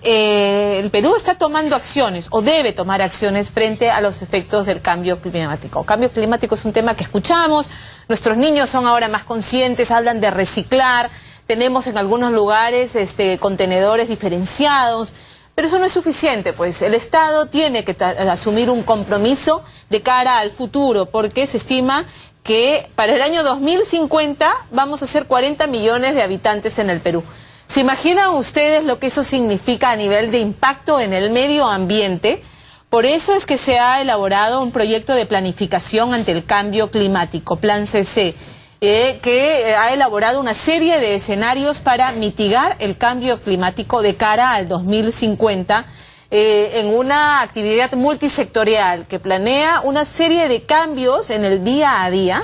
el Perú está tomando acciones o debe tomar acciones frente a los efectos del cambio climático. Cambio climático es un tema que escuchamos, nuestros niños son ahora más conscientes, hablan de reciclar, tenemos en algunos lugares contenedores diferenciados, pero eso no es suficiente, pues el Estado tiene que asumir un compromiso de cara al futuro, porque se estima que para el año 2050 vamos a ser 40 millones de habitantes en el Perú. ¿Se imaginan ustedes lo que eso significa a nivel de impacto en el medio ambiente? Por eso es que se ha elaborado un proyecto de planificación ante el cambio climático, Plan CC, que ha elaborado una serie de escenarios para mitigar el cambio climático de cara al 2050, en una actividad multisectorial que planea una serie de cambios en el día a día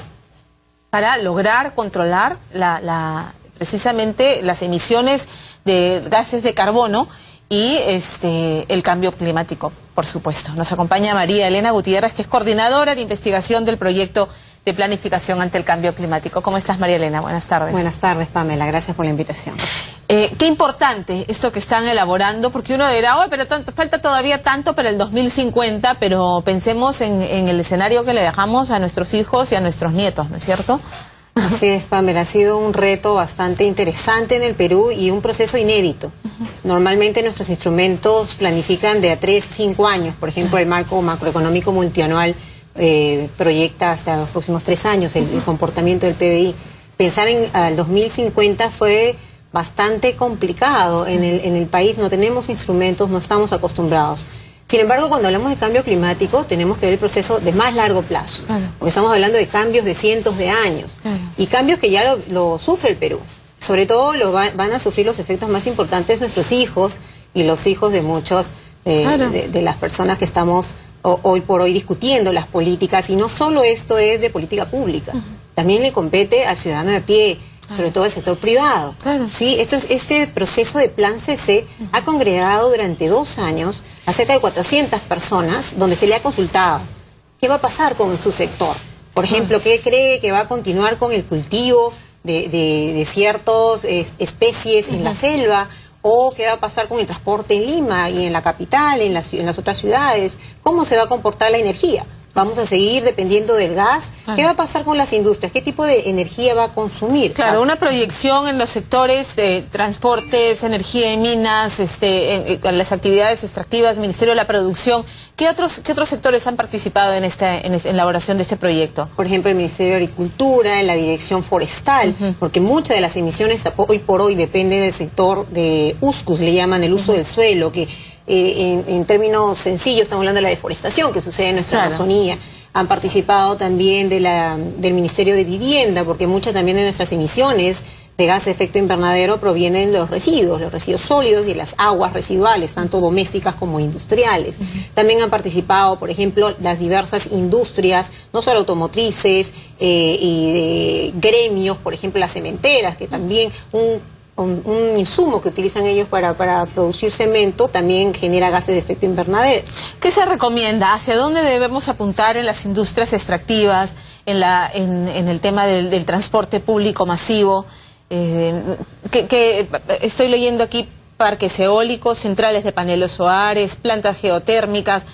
para lograr controlar precisamente las emisiones de gases de carbono y el cambio climático, por supuesto. Nos acompaña María Elena Gutiérrez, que es coordinadora de investigación del proyecto de planificación ante el cambio climático. ¿Cómo estás, María Elena? Buenas tardes. Buenas tardes, Pamela. Gracias por la invitación. Qué importante esto que están elaborando, porque uno dirá, pero falta todavía tanto para el 2050, pero pensemos en el escenario que le dejamos a nuestros hijos y a nuestros nietos, ¿no es cierto? Así es, Pamela. Ha sido un reto bastante interesante en el Perú y un proceso inédito. Normalmente nuestros instrumentos planifican de a 3 a 5 años. Por ejemplo, el marco macroeconómico multianual proyecta hasta los próximos 3 años el comportamiento del PBI. Pensar en el 2050 fue bastante complicado. En el país no tenemos instrumentos, no estamos acostumbrados. Sin embargo, cuando hablamos de cambio climático, tenemos que ver el proceso de más largo plazo, porque estamos hablando de cambios de cientos de años, y cambios que ya lo sufre el Perú. Sobre todo van a sufrir los efectos más importantes nuestros hijos y los hijos de muchos de las personas que estamos hoy por hoy discutiendo las políticas, y no solo esto es de política pública, también le compete al ciudadano de a pie, sobre todo al sector privado. ¿Sí? Este proceso de Plan CC ha congregado durante 2 años a cerca de 400 personas, donde se le ha consultado qué va a pasar con su sector. Por ejemplo, qué cree que va a continuar con el cultivo de ciertas especies en la selva, o qué va a pasar con el transporte en Lima y en la capital, en las otras ciudades, cómo se va a comportar la energía. ¿Vamos a seguir dependiendo del gas? ¿Qué va a pasar con las industrias? ¿Qué tipo de energía va a consumir? Claro, una proyección en los sectores de transportes, energía y minas, en las actividades extractivas, Ministerio de la Producción. ¿Qué otros sectores han participado en la elaboración de este proyecto? Por ejemplo, el Ministerio de Agricultura, en la Dirección Forestal, porque muchas de las emisiones hoy por hoy dependen del sector de USCUS, le llaman el uso del suelo, que en términos sencillos estamos hablando de la deforestación que sucede en nuestra Amazonía. Han participado también del Ministerio de Vivienda, porque muchas también de nuestras emisiones de gas de efecto invernadero provienen de los residuos sólidos y de las aguas residuales, tanto domésticas como industriales. También han participado, por ejemplo, las diversas industrias, no solo automotrices, y de gremios, por ejemplo, las cementeras, que también un insumo que utilizan ellos para producir cemento también genera gases de efecto invernadero. ¿Qué se recomienda? ¿Hacia dónde debemos apuntar en las industrias extractivas, en el tema del transporte público masivo? Estoy leyendo aquí parques eólicos, centrales de paneles solares, plantas geotérmicas.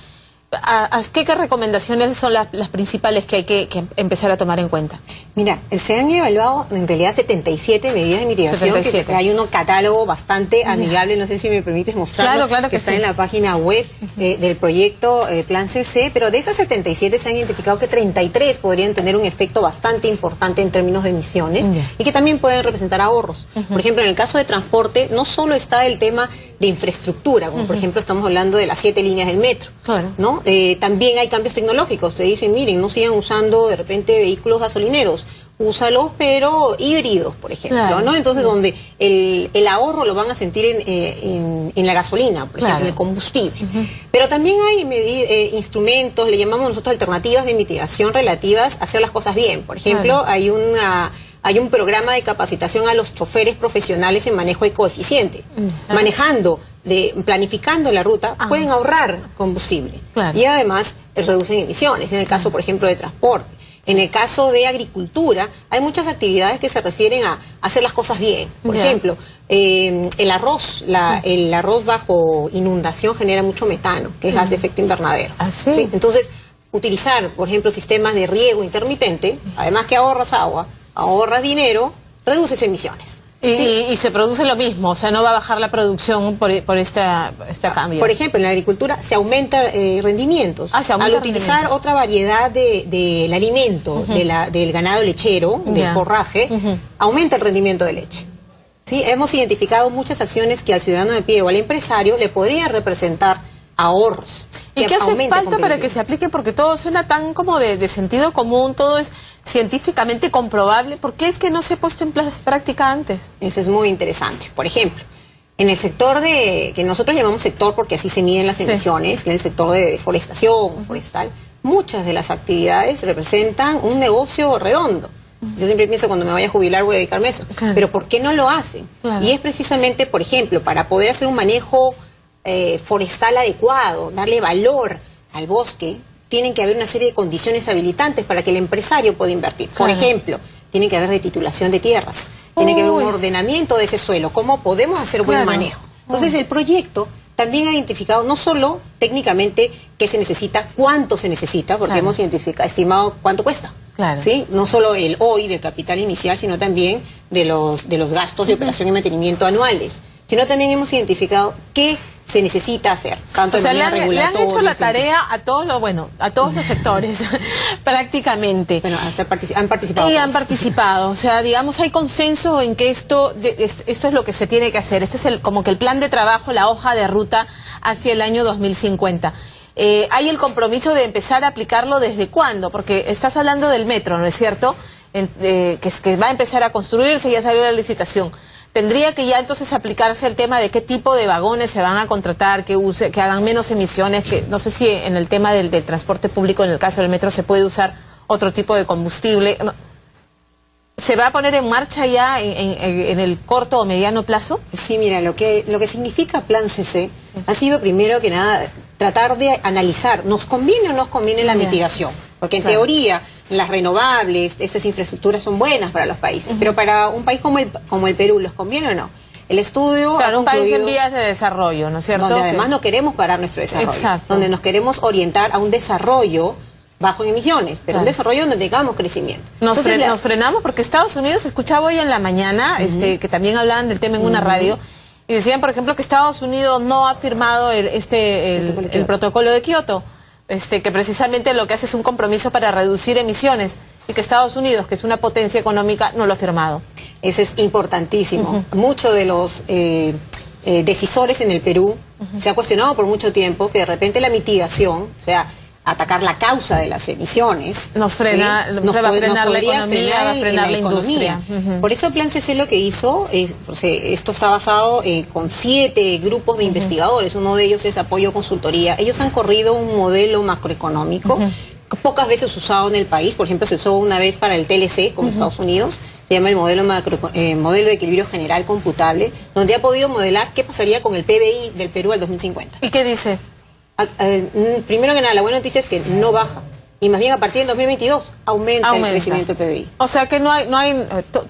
¿Qué recomendaciones son las principales que hay que empezar a tomar en cuenta? Mira, se han evaluado en realidad 77 medidas de mitigación. 77. Que hay un catálogo bastante amigable, no sé si me permites mostrarlo, claro que está en la página web del proyecto Plan CC, pero de esas 77 se han identificado que 33 podrían tener un efecto bastante importante en términos de emisiones y que también pueden representar ahorros. Por ejemplo, en el caso de transporte, no solo está el tema de infraestructura, como por ejemplo estamos hablando de las 7 líneas del metro, ¿no? También hay cambios tecnológicos. Te dicen, miren, no sigan usando de repente vehículos gasolineros, úsalos pero híbridos, por ejemplo, ¿no? Entonces donde el ahorro lo van a sentir en la gasolina, por ejemplo, en el combustible. Pero también hay instrumentos, le llamamos nosotros alternativas de mitigación relativas a hacer las cosas bien. Por ejemplo, hay un programa de capacitación a los choferes profesionales en manejo ecoeficiente. Planificando la ruta, pueden ahorrar combustible y además reducen emisiones, en el caso, por ejemplo, de transporte. En el caso de agricultura, hay muchas actividades que se refieren a hacer las cosas bien. Por ejemplo, el arroz, el arroz bajo inundación genera mucho metano, que es gas de efecto invernadero. ¿Ah, sí? ¿Sí? Entonces, utilizar, por ejemplo, sistemas de riego intermitente, además que ahorras agua, ahorras dinero, reduces emisiones. Y se produce lo mismo, o sea, no va a bajar la producción por este cambio. Por ejemplo, en la agricultura se aumenta rendimientos. Al utilizar otra variedad del alimento, del ganado lechero, del forraje, aumenta el rendimiento de leche. ¿Sí? Hemos identificado muchas acciones que al ciudadano de pie o al empresario le podrían representar ahorros. ¿Y qué hace falta para que se aplique? Porque todo suena tan como de sentido común, todo es científicamente comprobable. ¿Por qué es que no se ha puesto en práctica antes? Eso es muy interesante. Por ejemplo, en el sector que nosotros llamamos sector porque así se miden las emisiones, en el sector de deforestación forestal, muchas de las actividades representan un negocio redondo. Yo siempre pienso, cuando me vaya a jubilar voy a dedicarme a eso. Claro. Pero ¿por qué no lo hacen? Claro. Y es precisamente, por ejemplo, para poder hacer un manejo forestal adecuado, darle valor al bosque, tienen que haber una serie de condiciones habilitantes para que el empresario pueda invertir. Por ejemplo, tiene que haber de titulación de tierras, tiene que haber un ordenamiento de ese suelo, cómo podemos hacer buen manejo. Entonces el proyecto también ha identificado no solo técnicamente qué se necesita, cuánto se necesita, porque hemos estimado cuánto cuesta. ¿Sí? No solo el hoy del capital inicial, sino también de los gastos de operación y mantenimiento anuales, sino también hemos identificado qué se necesita hacer, tanto de manera regulatoria. Le han hecho la tarea a todos los sectores, prácticamente. Bueno, han participado. Y han participado, o sea, digamos, hay consenso en que esto es lo que se tiene que hacer. Este es como que el plan de trabajo, la hoja de ruta hacia el año 2050. Hay el compromiso de empezar a aplicarlo ¿desde cuándo? Porque estás hablando del metro, ¿no es cierto? Que va a empezar a construirse, ya salió la licitación. Tendría que ya entonces aplicarse el tema de qué tipo de vagones se van a contratar, que hagan menos emisiones, que no sé si en el tema del transporte público, en el caso del metro, se puede usar otro tipo de combustible. ¿Se va a poner en marcha ya en el corto o mediano plazo? Sí, mira, lo que significa Plan CC ha sido primero que nada tratar de analizar, ¿nos conviene o no nos conviene la mitigación? Porque en teoría las renovables, estas infraestructuras son buenas para los países, pero para un país como el Perú, ¿los conviene o no? El estudio ha concluido, un país en vías de desarrollo, ¿no es cierto? Donde además no queremos parar nuestro desarrollo, donde nos queremos orientar a un desarrollo bajo en emisiones, pero un desarrollo donde tengamos crecimiento. Nos frenamos porque Estados Unidos, escuchaba hoy en la mañana, que también hablaban del tema en una radio, y decían, por ejemplo, que Estados Unidos no ha firmado el protocolo de Kioto. Que precisamente lo que hace es un compromiso para reducir emisiones, y que Estados Unidos, que es una potencia económica, no lo ha firmado. Eso es importantísimo. Muchos de los decisores en el Perú se ha cuestionado por mucho tiempo que de repente la mitigación, o sea, atacar la causa de las emisiones, nos frena, va a frenar la economía, va a frenar la industria. Por eso Plan CC lo que hizo, esto está basado con 7 grupos de investigadores, uno de ellos es Apoyo Consultoría. Ellos han corrido un modelo macroeconómico, pocas veces usado en el país. Por ejemplo, se usó una vez para el TLC con Estados Unidos, se llama el modelo de equilibrio general computable, donde ha podido modelar qué pasaría con el PBI del Perú al 2050. ¿Y qué dice? Primero que nada, la buena noticia es que no baja, y más bien a partir del 2022 aumenta el crecimiento del PBI. O sea que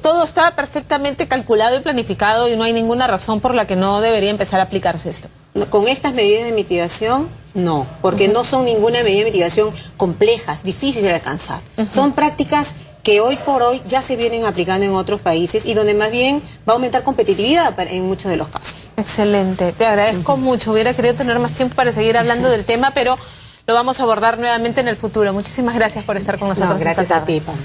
todo está perfectamente calculado y planificado, y no hay ninguna razón por la que no debería empezar a aplicarse esto. Con estas medidas de mitigación, no, porque no son ninguna medida de mitigación complejas, difíciles de alcanzar. Son prácticas que hoy por hoy ya se vienen aplicando en otros países y donde más bien va a aumentar competitividad en muchos de los casos. Excelente, te agradezco mucho. Hubiera querido tener más tiempo para seguir hablando del tema, pero lo vamos a abordar nuevamente en el futuro. Muchísimas gracias por estar con nosotros. Gracias a ti, Pam.